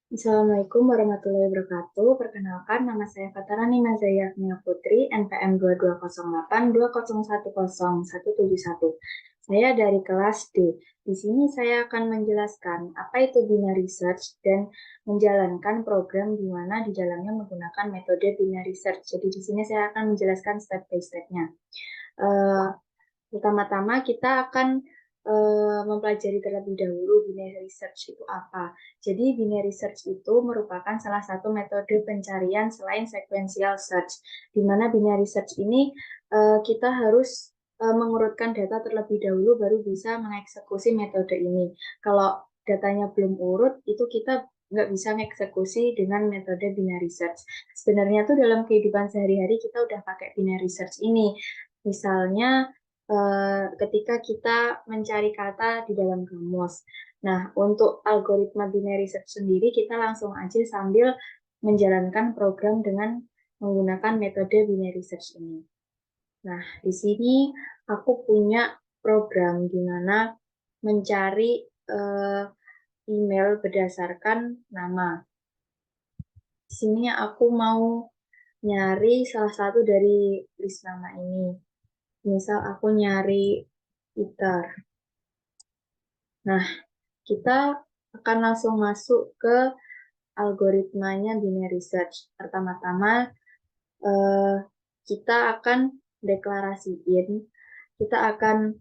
Assalamualaikum warahmatullahi wabarakatuh. Perkenalkan, nama saya Fatarani Mazaya Agnia Putri, NPM 220820101171. Saya dari kelas D. Di sini saya akan menjelaskan apa itu binary search dan menjalankan program di mana di dalamnya menggunakan metode binary search. Jadi di sini saya akan menjelaskan step by step-nya. Eh, Pertama-tama kita akan mempelajari terlebih dahulu binary search itu apa. Jadi binary search itu merupakan salah satu metode pencarian selain sequential search, di mana binary search ini kita harus mengurutkan data terlebih dahulu baru bisa mengeksekusi metode ini. Kalau datanya belum urut, itu kita nggak bisa mengeksekusi dengan metode binary search. Sebenarnya tuh dalam kehidupan sehari-hari kita udah pakai binary search ini. Misalnya ketika kita mencari kata di dalam kamus. Nah, untuk algoritma binary search sendiri, kita langsung aja sambil menjalankan program dengan menggunakan metode binary search ini. Nah, di sini aku punya program di mana mencari eh, email berdasarkan nama. Di sini aku mau nyari salah satu dari list nama ini. Misal aku nyari Peter. Nah, kita akan langsung masuk ke algoritmanya binary search. Pertama-tama, eh, kita akan deklarasiin, kita akan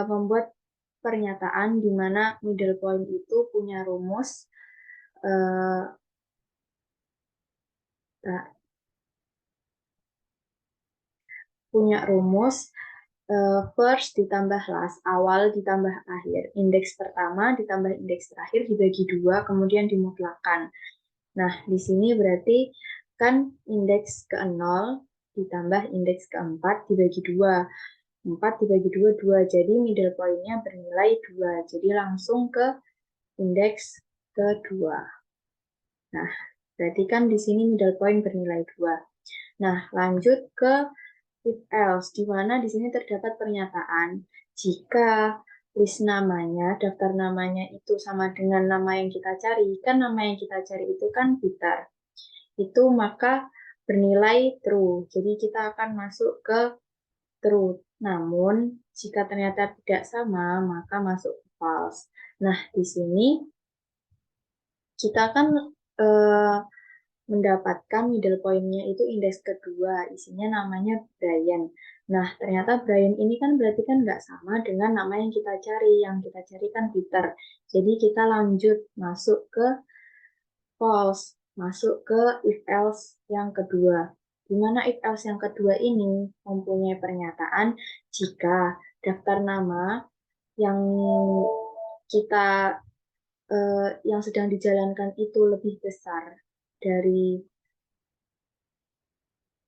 membuat pernyataan di mana middle point itu punya rumus, eh, nah, punya rumus first ditambah last, awal ditambah akhir, indeks pertama ditambah indeks terakhir dibagi dua, kemudian dimutlakan. Nah, di sini berarti kan indeks ke-0 ditambah indeks ke-4 dibagi 2. 4 dibagi 2, 2. Jadi middle point-nya bernilai 2. Jadi langsung ke indeks kedua. Nah, berarti kan di sini middle point bernilai 2. Nah, lanjut ke if else, di mana di sini terdapat pernyataan jika list namanya, daftar namanya itu sama dengan nama yang kita cari, kan nama yang kita cari itu kan Peter. Itu maka bernilai true. Jadi kita akan masuk ke true. Namun, jika ternyata tidak sama, maka masuk ke false. Nah, di sini kita kan eh, mendapatkan middle point-nya itu indeks kedua, isinya namanya Brian. Nah, ternyata Brian ini kan berarti kan nggak sama dengan nama yang kita cari. Yang kita cari kan Peter. Jadi kita lanjut masuk ke false, masuk ke if else yang kedua. Di mana if else yang kedua ini mempunyai pernyataan jika daftar nama yang kita yang sedang dijalankan itu dari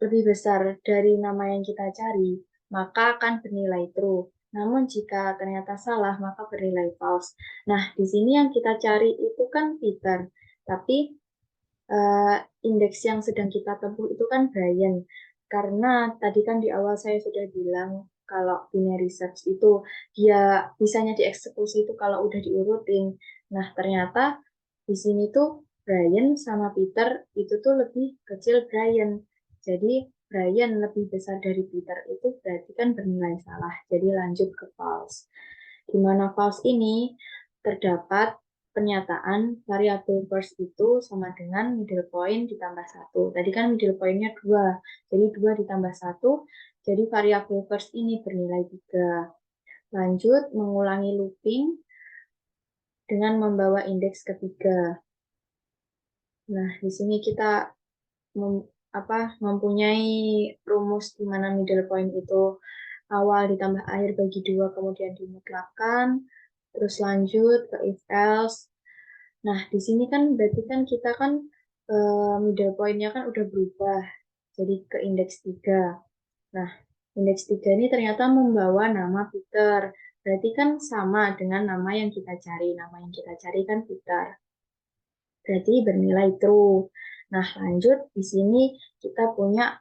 lebih besar dari nama yang kita cari, maka akan bernilai true. Namun jika ternyata salah, maka bernilai false. Nah, di sini yang kita cari itu kan Peter, tapi uh, indeks yang sedang kita tempuh itu kan Brian. Karena tadi kan di awal saya sudah bilang kalau binary search itu dia bisanya dieksekusi itu kalau udah diurutin. Nah, ternyata di sini tuh Brian sama Peter itu tuh lebih kecil Brian. Jadi Brian lebih besar dari Peter itu berarti kan bernilai salah. Jadi lanjut ke false. Di mana false ini terdapat pernyataan variabel first itu sama dengan middle point ditambah satu. Tadi kan middle point-nya 2, jadi 2 ditambah satu, jadi variabel first ini bernilai 3. Lanjut, mengulangi looping dengan membawa indeks ketiga. Nah, di sini kita mem, mempunyai rumus di mana middle point itu awal ditambah akhir bagi 2, kemudian dimutlakan, terus lanjut ke if else. Nah, di sini kan berarti kan kita kan middle point-nya kan udah berubah jadi ke indeks 3. Nah, indeks 3 ini ternyata membawa nama Peter. Berarti kan sama dengan nama yang kita cari. Nama yang kita cari kan Peter. Berarti bernilai true. Nah, lanjut di sini kita punya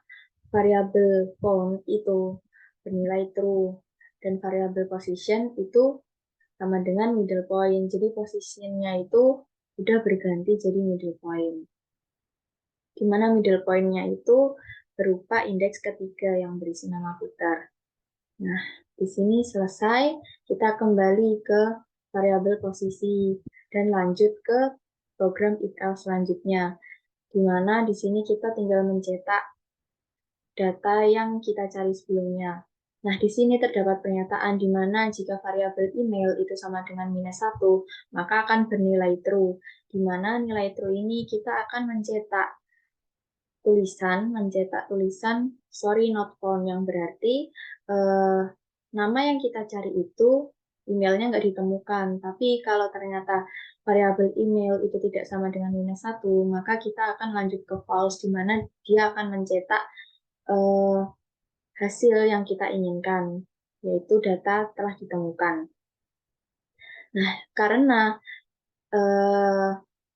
variabel count itu bernilai true dan variabel position itu sama dengan middle point. Jadi posisinya itu udah berganti jadi middle point. Di mana middle point-nya itu berupa indeks ketiga yang berisi nama Peter. Nah, di sini selesai, kita kembali ke variabel posisi dan lanjut ke program if else selanjutnya, di mana di sini kita tinggal mencetak data yang kita cari sebelumnya. Nah, di sini terdapat pernyataan di mana jika variabel email itu sama dengan -1, maka akan bernilai true, di mana nilai true ini kita akan mencetak tulisan sorry not found, yang berarti nama yang kita cari itu emailnya nggak ditemukan. Tapi kalau ternyata variabel email itu tidak sama dengan -1, maka kita akan lanjut ke false, di mana dia akan mencetak hasil yang kita inginkan, yaitu data telah ditemukan. Nah, karena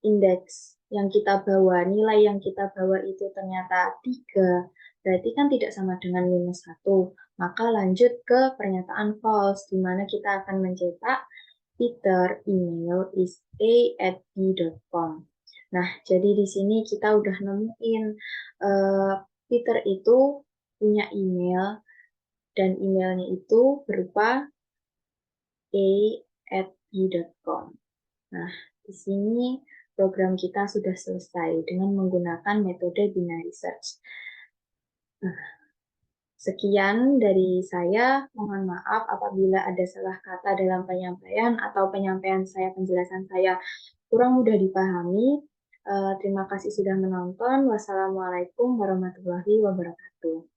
indeks yang kita bawa, nilai yang kita bawa itu ternyata 3, berarti kan tidak sama dengan -1. Maka lanjut ke pernyataan false, di mana kita akan mencetak Peter email is a@b.com. Nah, jadi di sini kita udah nemuin Peter itu punya email, dan emailnya itu berupa a@b.com. Nah, di sini program kita sudah selesai dengan menggunakan metode binary search. Nah, sekian dari saya. Mohon maaf apabila ada salah kata dalam penyampaian atau penjelasan saya kurang mudah dipahami. Terima kasih sudah menonton. Wassalamualaikum warahmatullahi wabarakatuh.